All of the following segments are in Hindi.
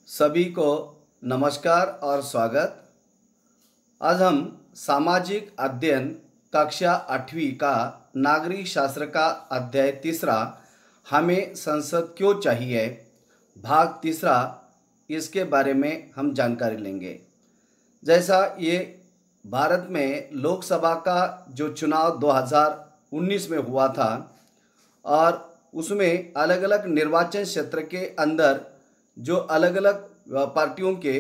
सभी को नमस्कार और स्वागत। आज हम सामाजिक अध्ययन कक्षा 8वीं का नागरिक शास्त्र का अध्याय 3 हमें संसद क्यों चाहिए भाग 3 इसके बारे में हम जानकारी लेंगे। जैसा ये भारत में लोकसभा का जो चुनाव 2019 में हुआ था और उसमें अलग अलग निर्वाचन क्षेत्र के अंदर जो अलग अलग पार्टियों के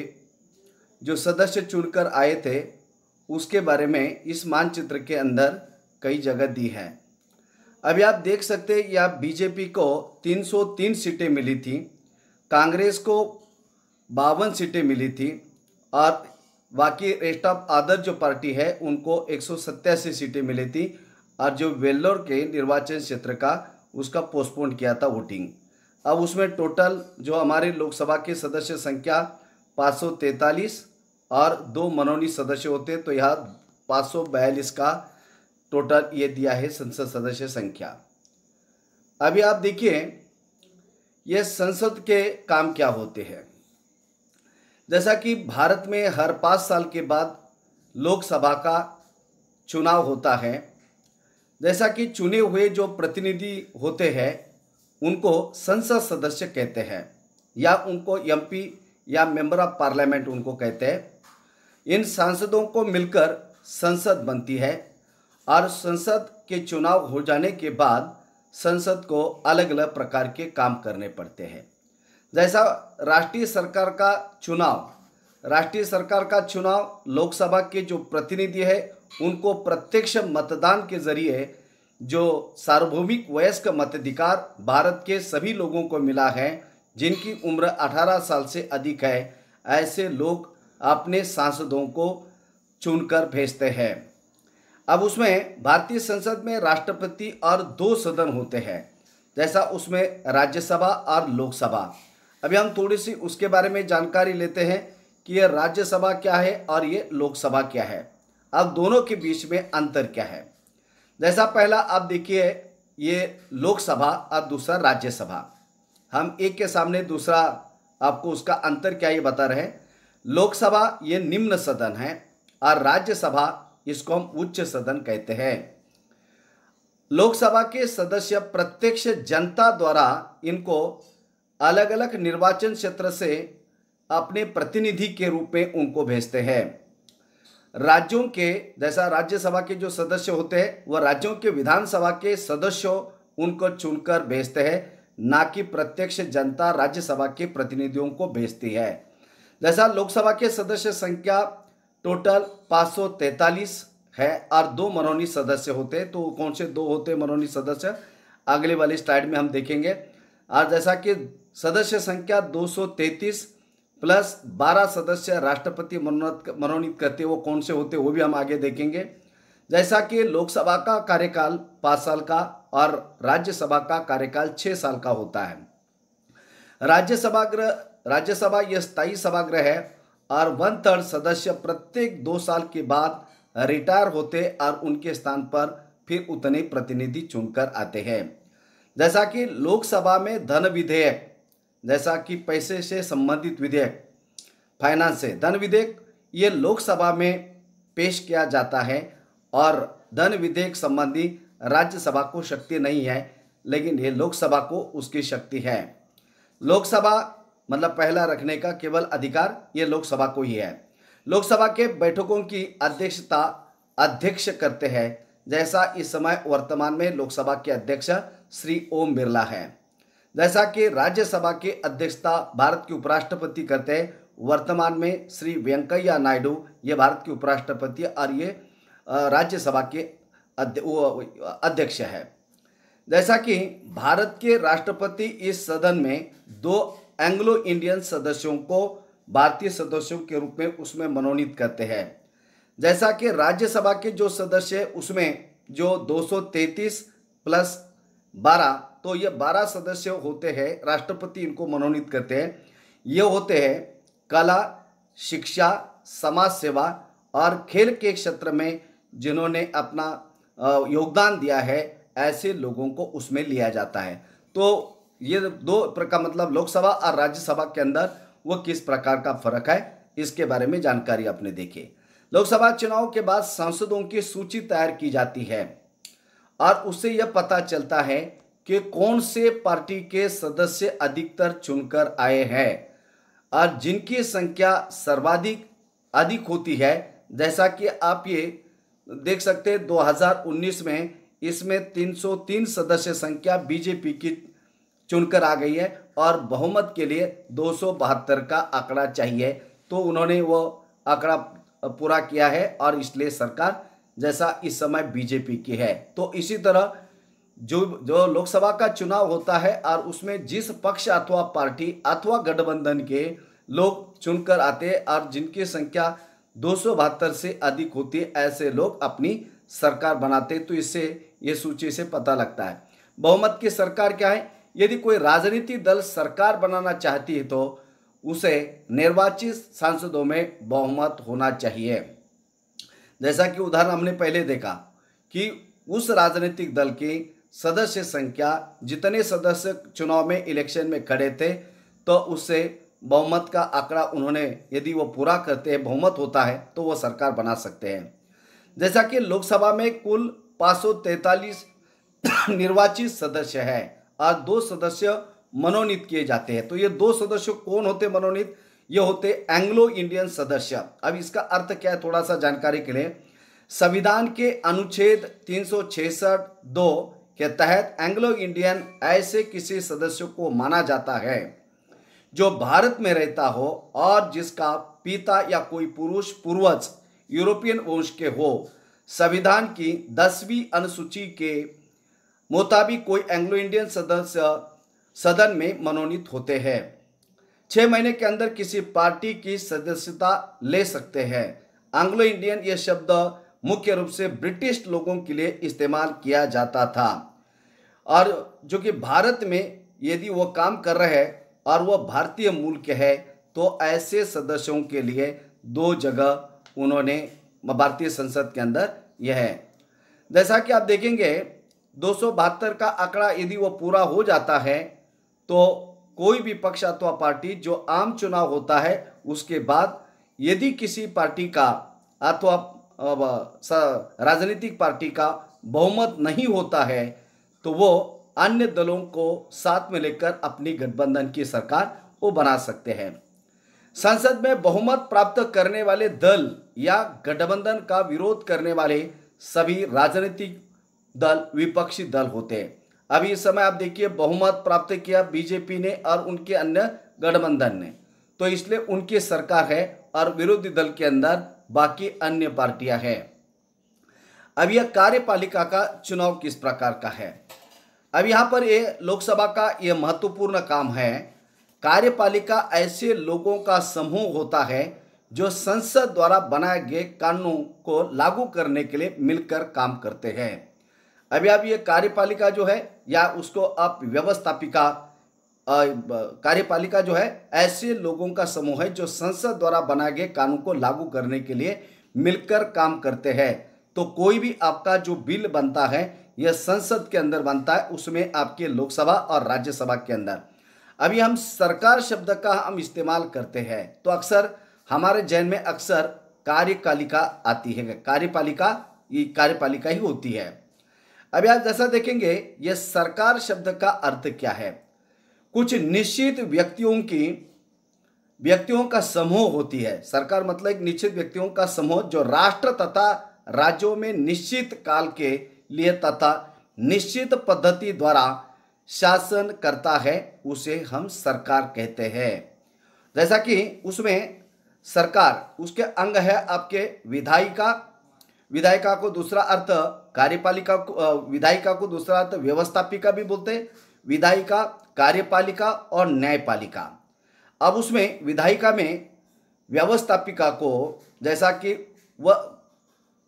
जो सदस्य चुनकर आए थे उसके बारे में इस मानचित्र के अंदर कई जगह दी है। अभी आप देख सकते हैं या बीजेपी को 303 सीटें मिली थी, कांग्रेस को 52 सीटें मिली थी और बाकी रेस्ट ऑफ अदर जो पार्टी है उनको 187 सीटें मिली थी और जो वेल्लोर के निर्वाचन क्षेत्र का उसका पोस्टपोन किया था वोटिंग। अब उसमें टोटल जो हमारे लोकसभा के सदस्य संख्या 543 और 2 मनोनीत सदस्य होते तो यहाँ 542 का टोटल ये दिया है संसद सदस्य संख्या। अभी आप देखिए ये संसद के काम क्या होते हैं। जैसा कि भारत में हर 5 साल के बाद लोकसभा का चुनाव होता है, जैसा कि चुने हुए जो प्रतिनिधि होते हैं उनको संसद सदस्य कहते हैं या उनको एमपी या मेंबर ऑफ पार्लियामेंट उनको कहते हैं। इन सांसदों को मिलकर संसद बनती है और संसद के चुनाव हो जाने के बाद संसद को अलग अलग प्रकार के काम करने पड़ते हैं। जैसा राष्ट्रीय सरकार का चुनाव लोकसभा के जो प्रतिनिधि है उनको प्रत्यक्ष मतदान के जरिए जो सार्वभौमिक वयस्क मताधिकार भारत के सभी लोगों को मिला है, जिनकी उम्र 18 साल से अधिक है, ऐसे लोग अपने सांसदों को चुनकर भेजते हैं। अब उसमें भारतीय संसद में राष्ट्रपति और 2 सदन होते हैं, जैसा उसमें राज्यसभा और लोकसभा। अभी हम थोड़ी सी उसके बारे में जानकारी लेते हैं कि ये राज्यसभा क्या है और ये लोकसभा क्या है। अब दोनों के बीच में अंतर क्या है। जैसा पहला आप देखिए ये लोकसभा और दूसरा राज्यसभा। हम एक के सामने दूसरा आपको उसका अंतर क्या ये बता रहे हैं। लोकसभा ये निम्न सदन है और राज्यसभा इसको हम उच्च सदन कहते हैं। लोकसभा के सदस्य प्रत्यक्ष जनता द्वारा इनको अलग अलग निर्वाचन क्षेत्र से अपने प्रतिनिधि के रूप में उनको भेजते हैं। राज्यों के जैसा राज्यसभा के जो सदस्य होते हैं वह राज्यों के विधानसभा के सदस्यों उनको चुनकर भेजते हैं, ना कि प्रत्यक्ष जनता राज्यसभा के प्रतिनिधियों को भेजती है। जैसा लोकसभा के सदस्य संख्या टोटल 543 है और 2 मनोनीत सदस्य होते हैं। तो कौन से 2 होते हैं मनोनीत सदस्य अगले वाली स्लाइड में हम देखेंगे। और जैसा कि सदस्य संख्या 233 प्लस 12 सदस्य राष्ट्रपति मनोनीत करते वो कौन से होते वो भी हम आगे देखेंगे। जैसा कि लोकसभा का कार्यकाल 5 साल का और राज्यसभा का कार्यकाल 6 साल का होता है। राज्यसभा यह स्थायी सभागृह है और 1/3 सदस्य प्रत्येक 2 साल के बाद रिटायर होते और उनके स्थान पर फिर उतने प्रतिनिधि चुनकर आते हैं। जैसा कि लोकसभा में धन विधेयक, जैसा कि पैसे से संबंधित विधेयक, फाइनेंस से धन विधेयक, ये लोकसभा में पेश किया जाता है और धन विधेयक संबंधी राज्यसभा को शक्ति नहीं है, लेकिन ये लोकसभा को उसकी शक्ति है। लोकसभा मतलब पहला रखने का केवल अधिकार ये लोकसभा को ही है। लोकसभा के बैठकों की अध्यक्ष करते हैं, जैसा इस समय वर्तमान में लोकसभा के अध्यक्ष श्री ओम बिरला है। जैसा कि राज्यसभा की अध्यक्षता भारत के उपराष्ट्रपति करते हैं, वर्तमान में श्री वेंकैया नायडू ये भारत के उपराष्ट्रपति और ये राज्यसभा के अध्यक्ष है। जैसा कि भारत के राष्ट्रपति इस सदन में 2 एंग्लो इंडियन सदस्यों को भारतीय सदस्यों के रूप में उसमें मनोनीत करते हैं। जैसा कि राज्यसभा के जो सदस्य उसमें जो 233 प्लस 12 तो ये 12 सदस्य होते हैं, राष्ट्रपति इनको मनोनीत करते हैं। ये होते हैं कला, शिक्षा, समाज सेवा और खेल के क्षेत्र में जिन्होंने अपना योगदान दिया है, ऐसे लोगों को उसमें लिया जाता है। तो ये 2 प्रकार मतलब लोकसभा और राज्यसभा के अंदर वो किस प्रकार का फर्क है, इसके बारे में जानकारी आपने देखी। लोकसभा चुनाव के बाद सांसदों की सूची तैयार की जाती है और उससे यह पता चलता है कि कौन से पार्टी के सदस्य अधिकतर चुनकर आए हैं और जिनकी संख्या सर्वाधिक अधिक होती है। जैसा कि आप ये देख सकते हैं 2019 में इसमें 303 सदस्य संख्या बीजेपी की चुनकर आ गई है और बहुमत के लिए 272 का आंकड़ा चाहिए, तो उन्होंने वो आंकड़ा पूरा किया है और इसलिए सरकार जैसा इस समय बीजेपी की है। तो इसी तरह जो लोकसभा का चुनाव होता है और उसमें जिस पक्ष अथवा पार्टी अथवा गठबंधन के लोग चुनकर आते हैं और जिनकी संख्या 272 से अधिक होती है, ऐसे लोग अपनी सरकार बनाते, तो इससे ये सूची से पता लगता है। बहुमत की सरकार क्या है? यदि कोई राजनीतिक दल सरकार बनाना चाहती है तो उसे निर्वाचित सांसदों में बहुमत होना चाहिए। जैसा कि उदाहरण हमने पहले देखा कि उस राजनीतिक दल की सदस्य संख्या, जितने सदस्य चुनाव में इलेक्शन में खड़े थे, तो उससे बहुमत का आंकड़ा उन्होंने यदि वो पूरा करते हैं, बहुमत होता है, तो वो सरकार बना सकते हैं। जैसा कि लोकसभा में कुल 543 निर्वाचित सदस्य है और 2 सदस्य मनोनीत किए जाते हैं। तो ये 2 सदस्य कौन होते मनोनीत? ये होते एंग्लो इंडियन सदस्य। अब इसका अर्थ क्या है, थोड़ा सा जानकारी के लिए। संविधान के अनुच्छेद 366(2) के तहत एंग्लो इंडियन ऐसे किसी सदस्य को माना जाता है जो भारत में रहता हो और जिसका पिता या कोई पुरुष पूर्वज यूरोपियन वंश के हो। संविधान की 10वीं अनुसूची के मुताबिक कोई एंग्लो इंडियन सदस्य सदन में मनोनीत होते हैं। 6 महीने के अंदर किसी पार्टी की सदस्यता ले सकते हैं। एंग्लो इंडियन यह शब्द मुख्य रूप से ब्रिटिश लोगों के लिए इस्तेमाल किया जाता था और जो कि भारत में यदि वो काम कर रहे हैं और वह भारतीय मूल के है, तो ऐसे सदस्यों के लिए 2 जगह उन्होंने भारतीय संसद के अंदर यह है। जैसा कि आप देखेंगे 272 का आंकड़ा यदि वो पूरा हो जाता है तो कोई भी पक्ष अथवा पार्टी जो आम चुनाव होता है उसके बाद यदि किसी पार्टी का अथवा राजनीतिक पार्टी का बहुमत नहीं होता है तो वो अन्य दलों को साथ में लेकर अपनी गठबंधन की सरकार वो बना सकते हैं। संसद में बहुमत प्राप्त करने वाले दल या गठबंधन का विरोध करने वाले सभी राजनीतिक दल विपक्षी दल होते हैं। अभी इस समय आप देखिए बहुमत प्राप्त किया बीजेपी ने और उनके अन्य गठबंधन ने, तो इसलिए उनकी सरकार है और विरोधी दल के अंदर बाकी अन्य पार्टियां हैं। अब यह कार्यपालिका का चुनाव किस प्रकार का है? अब यहाँ पर ये लोकसभा का यह महत्वपूर्ण काम है। कार्यपालिका ऐसे लोगों का समूह होता है जो संसद द्वारा बनाए गए कानूनों को लागू करने के लिए मिलकर काम करते हैं। अभी आप ये कार्यपालिका जो है या उसको आप व्यवस्थापिका, कार्यपालिका जो है ऐसे लोगों का समूह है जो संसद द्वारा बनाए गए कानून को लागू करने के लिए मिलकर काम करते हैं। तो कोई भी आपका जो बिल बनता है यह संसद के अंदर बनता है, उसमें आपके लोकसभा और राज्यसभा के अंदर। अभी हम सरकार शब्द का हम इस्तेमाल करते हैं तो अक्सर हमारे जहन में अक्सर कार्यपालिका आती है। कार्यपालिका ये कार्यपालिका ही होती है। अभी आप जैसा देखेंगे यह सरकार शब्द का अर्थ क्या है? कुछ निश्चित व्यक्तियों का समूह होती है। सरकार मतलब एक निश्चित व्यक्तियों का समूह जो राष्ट्र तथा राज्यों में निश्चित काल के लिए तथा निश्चित पद्धति द्वारा शासन करता है, उसे हम सरकार कहते हैं। जैसा कि उसमें सरकार उसके अंग है आपके विधायिका को दूसरा अर्थ कार्यपालिका को, विधायिका को दूसरा अर्थ व्यवस्थापिका भी बोलते हैं, विधायिका, कार्यपालिका और न्यायपालिका। अब उसमें विधायिका में व्यवस्थापिका को, जैसा कि वह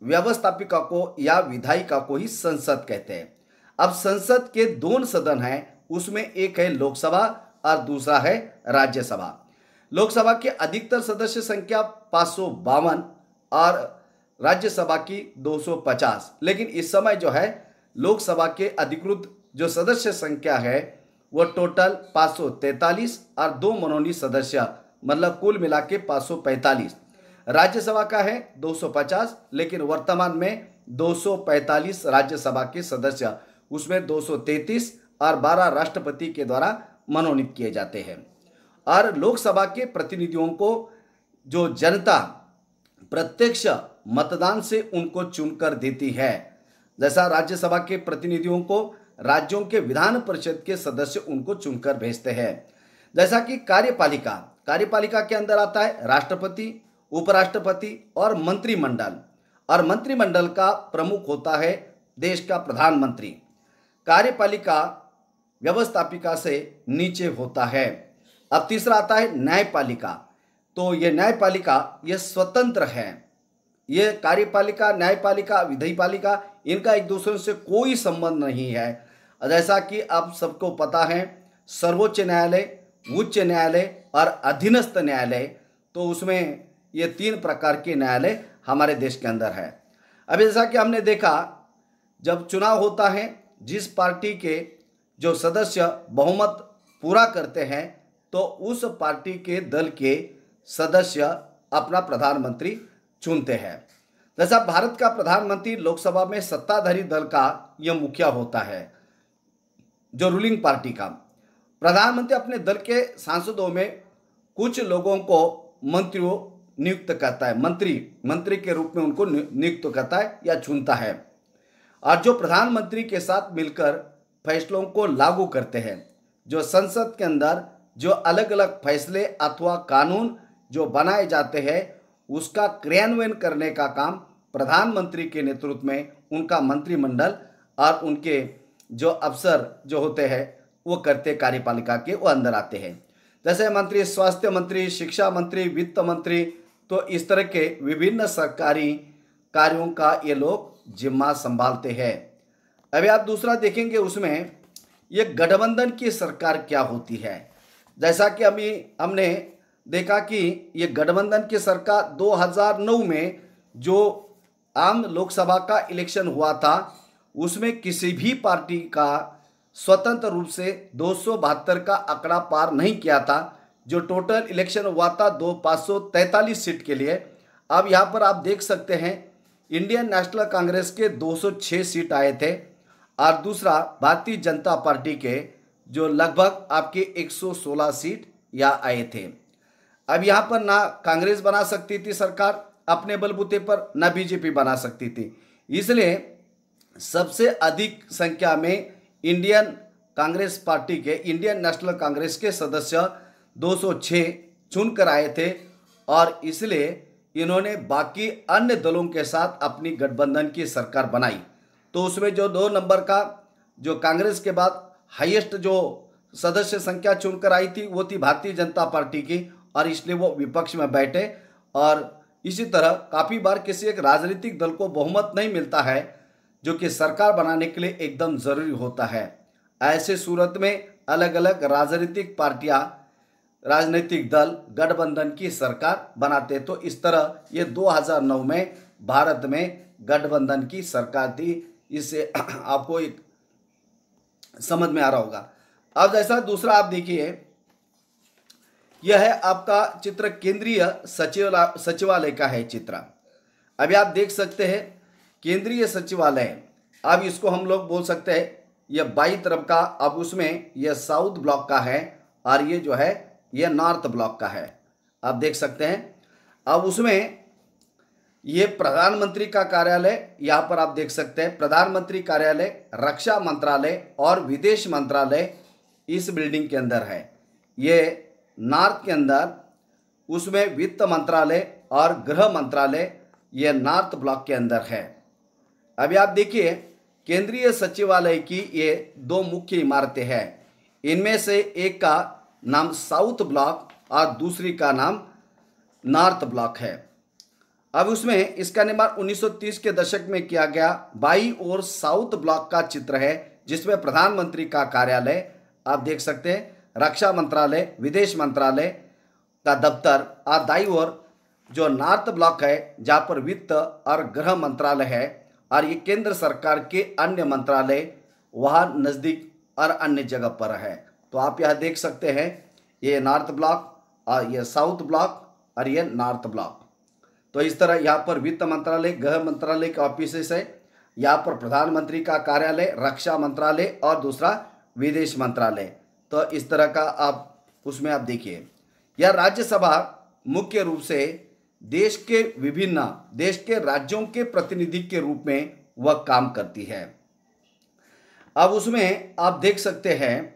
व्यवस्थापिका को या विधायिका को ही संसद कहते हैं। अब संसद के 2 सदन हैं, उसमें एक है लोकसभा और दूसरा है राज्यसभा। लोकसभा के अधिकतर सदस्य संख्या 552 और राज्यसभा की 250, लेकिन इस समय जो है लोकसभा के अधिकृत जो सदस्य संख्या है वो टोटल 543 और 2 मनोनीत सदस्य मतलब कुल मिला के 545। राज्यसभा का है 250, लेकिन वर्तमान में 245 राज्यसभा के सदस्य, उसमें 233 और 12 राष्ट्रपति के द्वारा मनोनीत किए जाते हैं। और लोकसभा के प्रतिनिधियों को जो जनता प्रत्यक्ष मतदान से उनको चुनकर देती है, जैसा राज्यसभा के प्रतिनिधियों को राज्यों के विधान परिषद के सदस्य उनको चुनकर भेजते हैं। जैसा कि कार्यपालिका के अंदर आता है राष्ट्रपति, उपराष्ट्रपति और मंत्रिमंडल। और मंत्रिमंडल का प्रमुख होता है देश का प्रधानमंत्री। कार्यपालिका व्यवस्थापिका से नीचे होता है। अब तीसरा आता है न्यायपालिका। तो ये न्यायपालिका ये स्वतंत्र है। ये कार्यपालिका, न्यायपालिका, विधिपालिका, इनका एक दूसरे से कोई संबंध नहीं है। जैसा कि आप सबको पता है, सर्वोच्च न्यायालय, उच्च न्यायालय और अधीनस्थ न्यायालय, तो उसमें ये 3 प्रकार के न्यायालय हमारे देश के अंदर है। अब जैसा कि हमने देखा, जब चुनाव होता है, जिस पार्टी के जो सदस्य बहुमत पूरा करते हैं, तो उस पार्टी के दल के सदस्य अपना प्रधानमंत्री चुनते हैं। जैसा भारत का प्रधानमंत्री लोकसभा में सत्ताधारी दल का यह मुखिया होता है, जो रूलिंग पार्टी का। प्रधानमंत्री अपने दल के सांसदों में कुछ लोगों को मंत्रियों नियुक्त करता है, मंत्री के रूप में उनको नियुक्त करता है या चुनता है, और जो प्रधानमंत्री के साथ मिलकर फैसलों को लागू करते हैं। जो संसद के अंदर जो अलग अलग फैसले अथवा कानून जो बनाए जाते हैं, उसका क्रियान्वयन करने का काम प्रधानमंत्री के नेतृत्व में उनका मंत्रिमंडल और उनके जो अफसर जो होते हैं वो करते, कार्यपालिका के वो अंदर आते हैं। जैसे मंत्री, स्वास्थ्य मंत्री, शिक्षा मंत्री, वित्त मंत्री, तो इस तरह के विभिन्न सरकारी कार्यों का ये लोग जिम्मा संभालते हैं। अभी आप दूसरा देखेंगे, उसमें ये गठबंधन की सरकार क्या होती है। जैसा कि अभी हमने देखा कि ये गठबंधन की सरकार 2009 में जो आम लोकसभा का इलेक्शन हुआ था, उसमें किसी भी पार्टी का स्वतंत्र रूप से 272 का आंकड़ा पार नहीं किया था। जो टोटल इलेक्शन हुआ था 543 सीट के लिए। अब यहाँ पर आप देख सकते हैं, इंडियन नेशनल कांग्रेस के 206 सीट आए थे, और दूसरा भारतीय जनता पार्टी के जो लगभग आपके 116 सीट यहाँ आए थे। अब यहाँ पर ना कांग्रेस बना सकती थी सरकार अपने बलबूते पर, ना बीजेपी बना सकती थी। इसलिए सबसे अधिक संख्या में इंडियन कांग्रेस पार्टी के, इंडियन नेशनल कांग्रेस के सदस्य 206 चुनकर आए थे, और इसलिए इन्होंने बाकी अन्य दलों के साथ अपनी गठबंधन की सरकार बनाई। तो उसमें जो 2 नंबर का जो कांग्रेस के बाद हाईएस्ट जो सदस्य संख्या चुनकर आई थी, वो थी भारतीय जनता पार्टी की, और इसलिए वो विपक्ष में बैठे। और इसी तरह काफ़ी बार किसी एक राजनीतिक दल को बहुमत नहीं मिलता है, जो कि सरकार बनाने के लिए एकदम ज़रूरी होता है। ऐसे सूरत में अलग अलग राजनीतिक पार्टियां, राजनीतिक दल गठबंधन की सरकार बनाते। तो इस तरह ये 2009 में भारत में गठबंधन की सरकार थी। इससे आपको एक समझ में आ रहा होगा। अब जैसा दूसरा आप देखिए, यह है आपका चित्र केंद्रीय सचिवालय का है चित्र। अभी आप देख सकते हैं केंद्रीय सचिवालय, अब इसको हम लोग बोल सकते हैं यह बाई तरफ का, अब उसमें यह साउथ ब्लॉक का है, और ये जो है यह नॉर्थ ब्लॉक का है, आप देख सकते हैं। अब उसमें ये प्रधानमंत्री का कार्यालय, यहाँ पर आप देख सकते हैं प्रधानमंत्री कार्यालय, रक्षा मंत्रालय और विदेश मंत्रालय इस बिल्डिंग के अंदर है। ये नॉर्थ के अंदर उसमें वित्त मंत्रालय और गृह मंत्रालय ये नॉर्थ ब्लॉक के अंदर है। अभी आप देखिए केंद्रीय सचिवालय की ये 2 मुख्य इमारतें हैं। इनमें से एक का नाम साउथ ब्लॉक और दूसरी का नाम नॉर्थ ब्लॉक है। अब उसमें इसका निर्माण 1930 के दशक में किया गया। बाई ओर साउथ ब्लॉक का चित्र है, जिसमें प्रधानमंत्री का कार्यालय आप देख सकते हैं, रक्षा मंत्रालय, विदेश मंत्रालय का दफ्तर, और दाईं ओर जो नॉर्थ ब्लॉक है जहाँ पर वित्त और गृह मंत्रालय है, और ये केंद्र सरकार के अन्य मंत्रालय वहाँ नज़दीक और अन्य जगह पर है। तो आप यह देख सकते हैं ये नॉर्थ ब्लॉक और ये साउथ ब्लॉक और ये नॉर्थ ब्लॉक। तो इस तरह यहाँ पर वित्त मंत्रालय, गृह मंत्रालय के ऑफिसेस है, यहाँ पर प्रधानमंत्री का कार्यालय, रक्षा मंत्रालय और दूसरा विदेश मंत्रालय। तो इस तरह का आप उसमें आप देखिए, यह राज्यसभा मुख्य रूप से देश के राज्यों के प्रतिनिधि के रूप में वह काम करती है। अब उसमें आप देख सकते हैं,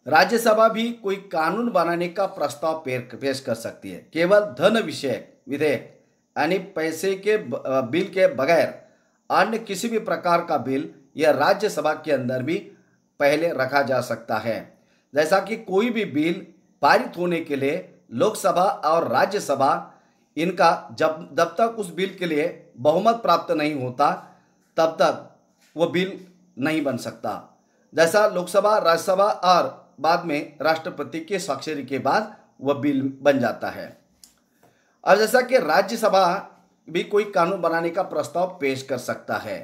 राज्यसभा भी कोई कानून बनाने का प्रस्ताव पेश कर सकती है। केवल धन विषयक विधेयक यानी पैसे के बिल के बगैर अन्य किसी भी प्रकार का बिल यह राज्यसभा के अंदर भी पहले रखा जा सकता है। जैसा कि कोई भी बिल पारित होने के लिए लोकसभा और राज्यसभा इनका जब तक उस बिल के लिए बहुमत प्राप्त नहीं होता तब तक वो बिल नहीं बन सकता। जैसा लोकसभा, राज्यसभा और बाद में राष्ट्रपति के स्वाक्षरी के बाद वह बिल बन जाता है। और जैसा कि राज्यसभा भी कोई कानून बनाने का प्रस्ताव पेश कर सकता है।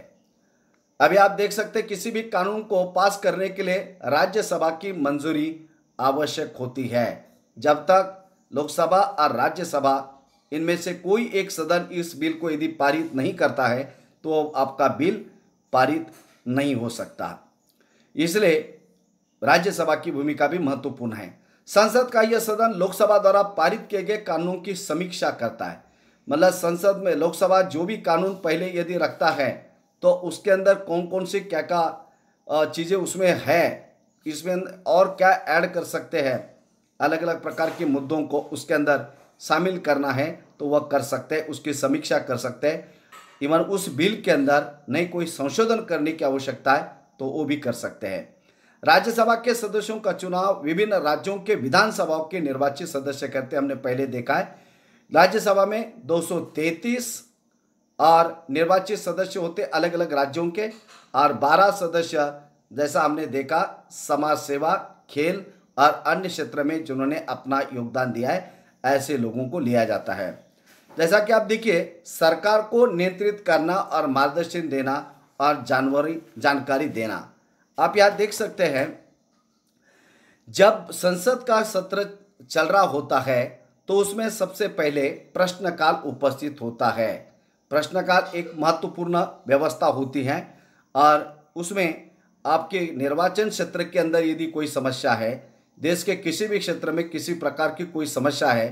अभी आप देख सकते हैं, किसी भी कानून को पास करने के लिए राज्यसभा की मंजूरी आवश्यक होती है। जब तक लोकसभा और राज्यसभा इनमें से कोई एक सदन इस बिल को यदि पारित नहीं करता है तो आपका बिल पारित नहीं हो सकता। इसलिए राज्यसभा की भूमिका भी महत्वपूर्ण है। संसद का यह सदन लोकसभा द्वारा पारित किए गए कानूनों की समीक्षा करता है। मतलब संसद में लोकसभा जो भी कानून पहले यदि रखता है तो उसके अंदर कौन कौन सी क्या क्या चीज़ें उसमें है, इसमें और क्या ऐड कर सकते हैं, अलग अलग प्रकार के मुद्दों को उसके अंदर शामिल करना है तो वह कर सकते हैं, उसकी समीक्षा कर सकते हैं। इवन उस बिल के अंदर नई कोई संशोधन करने की आवश्यकता है तो वो भी कर सकते हैं। राज्यसभा के सदस्यों का चुनाव विभिन्न राज्यों के विधानसभाओं के निर्वाचित सदस्य करते हमने पहले देखा है। राज्यसभा में 233 और निर्वाचित सदस्य होते अलग अलग राज्यों के, और 12 सदस्य जैसा हमने देखा समाज सेवा, खेल और अन्य क्षेत्र में जिन्होंने अपना योगदान दिया है ऐसे लोगों को लिया जाता है। जैसा कि आप देखिए, सरकार को नियंत्रित करना और मार्गदर्शन देना और जानकारी देना। आप यहाँ देख सकते हैं, जब संसद का सत्र चल रहा होता है तो उसमें सबसे पहले प्रश्नकाल उपस्थित होता है। प्रश्नकाल एक महत्वपूर्ण व्यवस्था होती है और उसमें आपके निर्वाचन क्षेत्र के अंदर यदि कोई समस्या है, देश के किसी भी क्षेत्र में किसी प्रकार की कोई समस्या है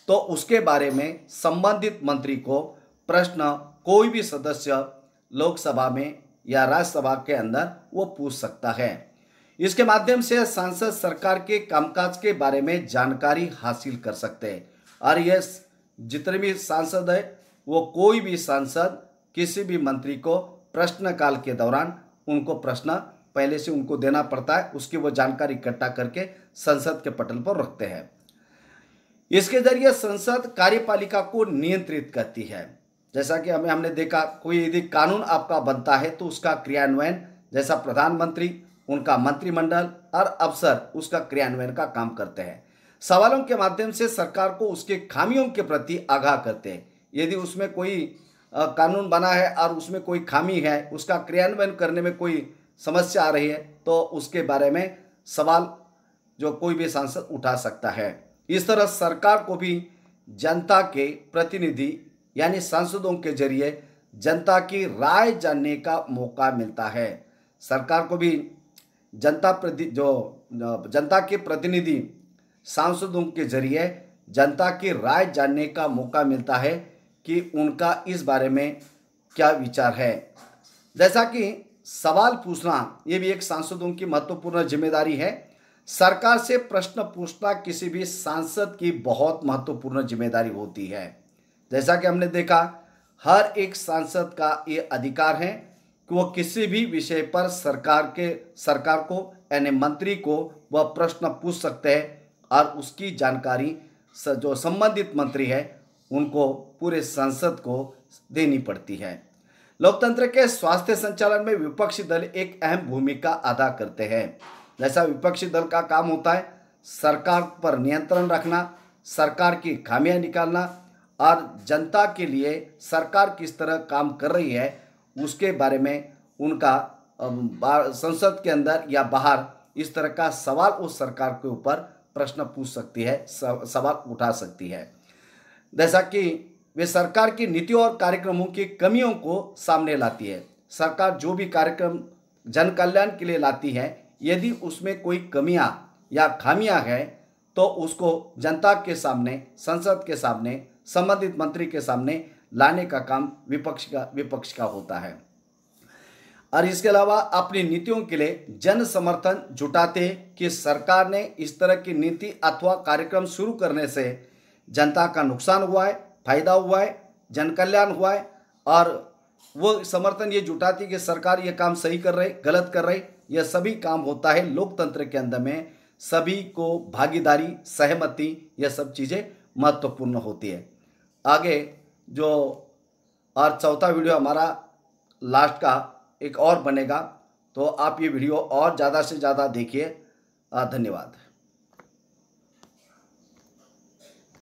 तो उसके बारे में संबंधित मंत्री को प्रश्न कोई भी सदस्य लोकसभा में या राज्यसभा के अंदर वो पूछ सकता है। इसके माध्यम से सांसद सरकार के कामकाज के बारे में जानकारी हासिल कर सकते हैं। और ये जितने भी सांसद है वो कोई भी सांसद किसी भी मंत्री को प्रश्नकाल के दौरान उनको प्रश्न पहले से उनको देना पड़ता है, उसकी वो जानकारी इकट्ठा करके संसद के पटल पर रखते हैं। इसके जरिए संसद कार्यपालिका को नियंत्रित करती है। जैसा कि हमने देखा, कोई यदि कानून आपका बनता है तो उसका क्रियान्वयन, जैसा प्रधानमंत्री, उनका मंत्रिमंडल और अफसर उसका क्रियान्वयन का काम करते हैं। सवालों के माध्यम से सरकार को उसके खामियों के प्रति आगाह करते हैं। यदि उसमें कोई कानून बना है और उसमें कोई खामी है, उसका क्रियान्वयन करने में कोई समस्या आ रही है तो उसके बारे में सवाल जो कोई भी सांसद उठा सकता है। इस तरह सरकार को भी जनता के प्रतिनिधि यानी सांसदों के जरिए जनता की राय जानने का मौका मिलता है। सरकार को भी जनता के प्रतिनिधि सांसदों के जरिए जनता की राय जानने का मौका मिलता है कि उनका इस बारे में क्या विचार है। जैसा कि सवाल पूछना ये भी एक सांसदों की महत्वपूर्ण जिम्मेदारी है। सरकार से प्रश्न पूछना किसी भी सांसद की बहुत महत्वपूर्ण जिम्मेदारी होती है। जैसा कि हमने देखा, हर एक सांसद का ये अधिकार है कि वो किसी भी विषय पर सरकार को यानी मंत्री को वह प्रश्न पूछ सकते हैं और उसकी जानकारी जो संबंधित मंत्री है उनको पूरे संसद को देनी पड़ती है। लोकतंत्र के स्वास्थ्य संचालन में विपक्षी दल एक अहम भूमिका अदा करते हैं। जैसा विपक्षी दल का काम होता है सरकार पर नियंत्रण रखना, सरकार की खामियां निकालना और जनता के लिए सरकार किस तरह काम कर रही है उसके बारे में उनका संसद के अंदर या बाहर इस तरह का सवाल उस सरकार के ऊपर प्रश्न पूछ सकती है, सवाल उठा सकती है। जैसा कि वे सरकार की नीतियों और कार्यक्रमों की कमियों को सामने लाती है। सरकार जो भी कार्यक्रम जन कल्याण के लिए लाती है, यदि उसमें कोई कमियां या खामियां हैं तो उसको जनता के सामने, संसद के सामने, संबंधित मंत्री के सामने लाने का काम विपक्ष का होता है। और इसके अलावा अपनी नीतियों के लिए जन समर्थन जुटाते कि सरकार ने इस तरह की नीति अथवा कार्यक्रम शुरू करने से जनता का नुकसान हुआ है, फायदा हुआ है, जन कल्याण हुआ है, और वो समर्थन ये जुटाती कि सरकार ये काम सही कर रही, गलत कर रही। यह सभी काम होता है लोकतंत्र के अंदर में, सभी को भागीदारी, सहमति, यह सब चीज़ें महत्वपूर्ण होती है। आगे जो और चौथा वीडियो हमारा लास्ट का एक और बनेगा, तो आप ये वीडियो और ज़्यादा से ज़्यादा देखिए। धन्यवाद।